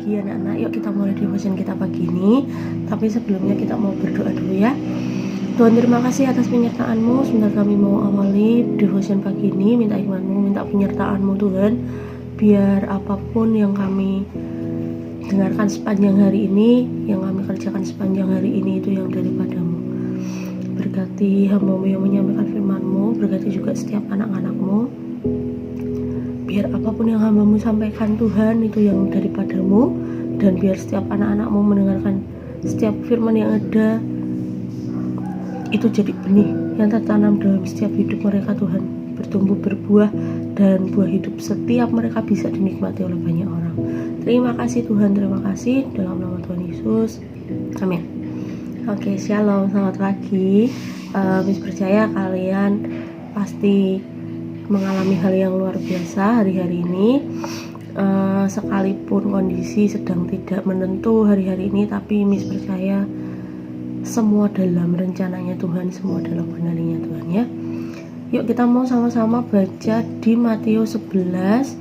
pagi anak-anak. Yuk kita mulai devotion kita pagi ini. Tapi sebelumnya kita mau berdoa dulu ya. Tuhan, terima kasih atas penyertaan-Mu. Sebentar kami mau awali devotion pagi ini. Minta hikmat-Mu, minta penyertaan-Mu Tuhan. Biar apapun yang kami dengarkan sepanjang hari ini, yang kami kerjakan sepanjang hari ini itu yang daripada-Mu. Berkati hamba-Mu yang menyampaikan firman-Mu. Berkati juga setiap anak-anak-Mu. Biar apapun yang hamba-Mu sampaikan Tuhan itu yang daripada-Mu. Dan biar setiap anak-anak-Mu mendengarkan setiap firman yang ada itu jadi benih yang tertanam dalam setiap hidup mereka Tuhan, bertumbuh berbuah dan buah hidup setiap mereka bisa dinikmati oleh banyak orang. Terima kasih Tuhan, terima kasih dalam nama Tuhan Yesus, amin. Oke, shalom, selamat pagi. Miss percaya kalian pasti mengalami hal yang luar biasa hari-hari ini. Sekalipun kondisi sedang tidak menentu hari-hari ini, tapi Miss percaya semua dalam rencananya Tuhan, semua dalam kendalinya Tuhan ya. Yuk kita mau sama-sama baca di Matius 11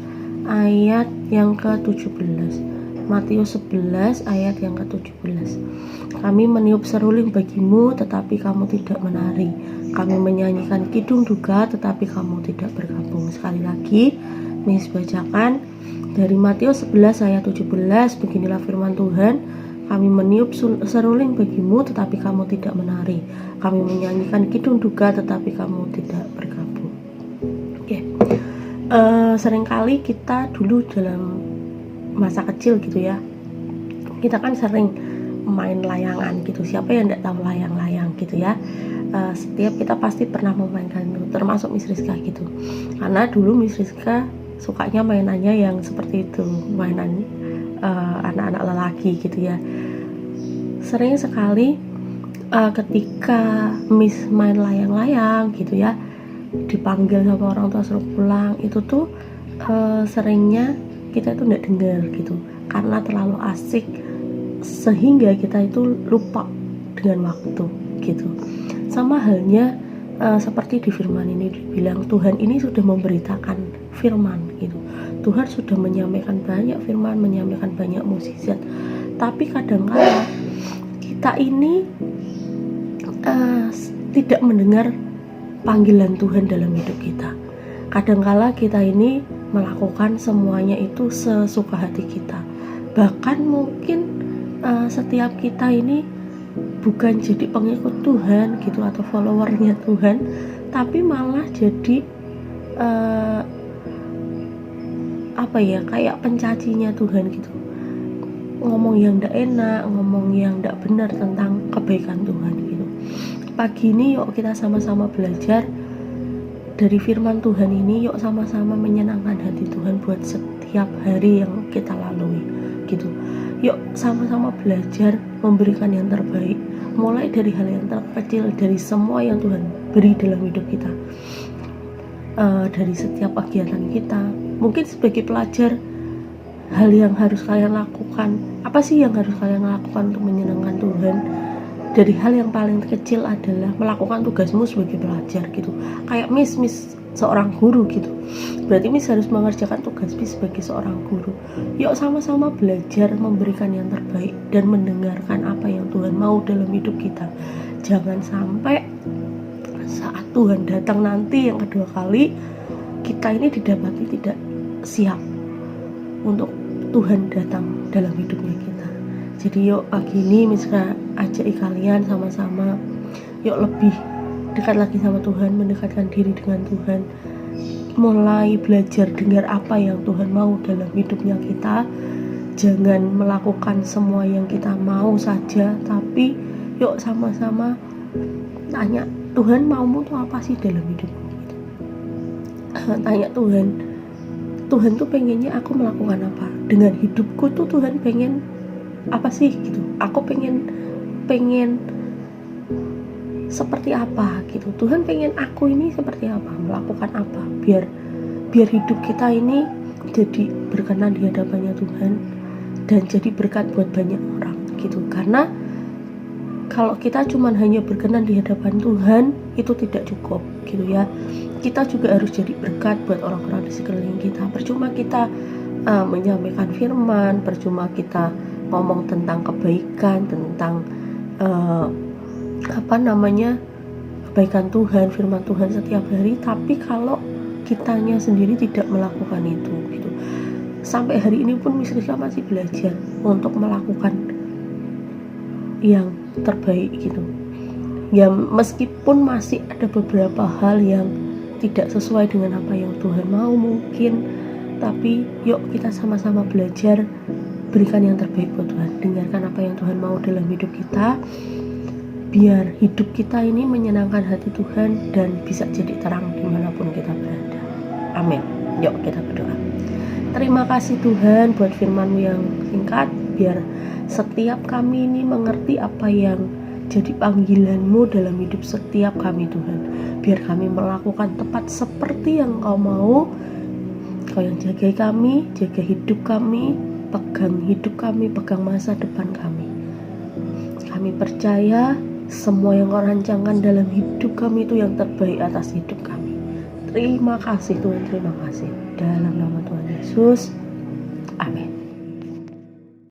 ayat yang ke-17. Matius 11 ayat yang ke-17. Kami meniup seruling bagimu tetapi kamu tidak menari. Kami menyanyikan kidung duka tetapi kamu tidak bergabung. Sekali lagi Miss bacakan dari Matius 11 ayat 17. Beginilah firman Tuhan. Kami meniup seruling bagimu tetapi kamu tidak menari. Kami menyanyikan kidung duka tetapi kamu tidak bergabung. Oke. Seringkali kita dulu dalam masa kecil gitu ya, kita kan sering main layangan gitu. Siapa yang tidak tahu layang-layang gitu ya. Setiap kita pasti pernah memainkan itu, termasuk Miss Rizka gitu. Karena dulu Miss Rizka sukanya mainannya yang seperti itu, mainan anak-anak lelaki gitu ya. Sering sekali ketika Miss main layang-layang gitu ya, dipanggil sama orang tua suruh pulang, itu tuh seringnya kita itu nggak dengar gitu, karena terlalu asik sehingga kita itu lupa dengan waktu gitu. Sama halnya seperti di firman ini dibilang Tuhan ini sudah memberitakan firman gitu. Tuhan sudah menyampaikan banyak firman, menyampaikan banyak mukjizat. Tapi kadang-kala kita ini tidak mendengar panggilan Tuhan dalam hidup kita. Kadang-kala kita ini melakukan semuanya itu sesuka hati kita. Bahkan mungkin setiap kita ini bukan jadi pengikut Tuhan gitu atau followernya Tuhan, tapi malah jadi kayak pencacinya Tuhan gitu, ngomong yang ndak enak, ngomong yang ndak benar tentang kebaikan Tuhan gitu. Pagi ini yuk kita sama-sama belajar dari firman Tuhan ini. Yuk sama-sama menyenangkan hati Tuhan buat setiap hari yang kita lalui gitu. Yuk sama-sama belajar memberikan yang terbaik, mulai dari hal yang terkecil, dari semua yang Tuhan beri dalam hidup kita. Dari setiap kegiatan kita, mungkin sebagai pelajar, hal yang harus kalian lakukan, apa sih yang harus kalian lakukan untuk menyenangkan Tuhan? Dari hal yang paling kecil adalah melakukan tugasmu sebagai pelajar gitu. Kayak Miss seorang guru gitu, berarti Miss harus mengerjakan tugas Miss sebagai seorang guru. Yuk sama-sama belajar memberikan yang terbaik dan mendengarkan apa yang Tuhan mau dalam hidup kita. Jangan sampai saat Tuhan datang nanti yang kedua kali, kita ini didapati tidak siap untuk Tuhan datang dalam hidupnya kita. Jadi yuk pagi ini Miss ajak kalian sama-sama yuk lebih dekat lagi sama Tuhan, mendekatkan diri dengan Tuhan, mulai belajar dengar apa yang Tuhan mau dalam hidupnya kita. Jangan melakukan semua yang kita mau saja, tapi yuk sama-sama tanya, Tuhan maumu tuh apa sih dalam hidupku gitu. Tanya Tuhan tuh pengennya aku melakukan apa dengan hidupku tuh, Tuhan pengen apa sih gitu. Aku pengen seperti apa gitu. Tuhan pengen aku ini seperti apa, melakukan apa biar hidup kita ini jadi berkenan di hadapannya Tuhan dan jadi berkat buat banyak orang gitu. Karena kalau kita cuma hanya berkenan di hadapan Tuhan itu tidak cukup gitu ya. Kita juga harus jadi berkat buat orang-orang di sekeliling kita. Percuma kita menyampaikan firman, percuma kita ngomong tentang kebaikan, tentang kebaikan Tuhan, firman Tuhan setiap hari, tapi kalau kitanya sendiri tidak melakukan itu gitu. Sampai hari ini pun Miss Rizka masih belajar untuk melakukan yang terbaik gitu. Ya meskipun masih ada beberapa hal yang tidak sesuai dengan apa yang Tuhan mau mungkin, tapi yuk kita sama-sama belajar berikan yang terbaik buat Tuhan, dengarkan apa yang Tuhan mau dalam hidup kita, biar hidup kita ini menyenangkan hati Tuhan dan bisa jadi terang dimanapun kita berada. Amin. Yuk kita berdoa. Terima kasih Tuhan buat firman-Mu yang singkat, biar setiap kami ini mengerti apa yang jadi panggilan-Mu dalam hidup setiap kami Tuhan. Biar kami melakukan tepat seperti yang Kau mau. Kau yang jaga kami, jaga hidup kami, pegang hidup kami, pegang masa depan kami. Kami percaya semua yang Kau rancangkan dalam hidup kami itu yang terbaik atas hidup kami. Terima kasih Tuhan, terima kasih. Dalam nama Tuhan Yesus, amin.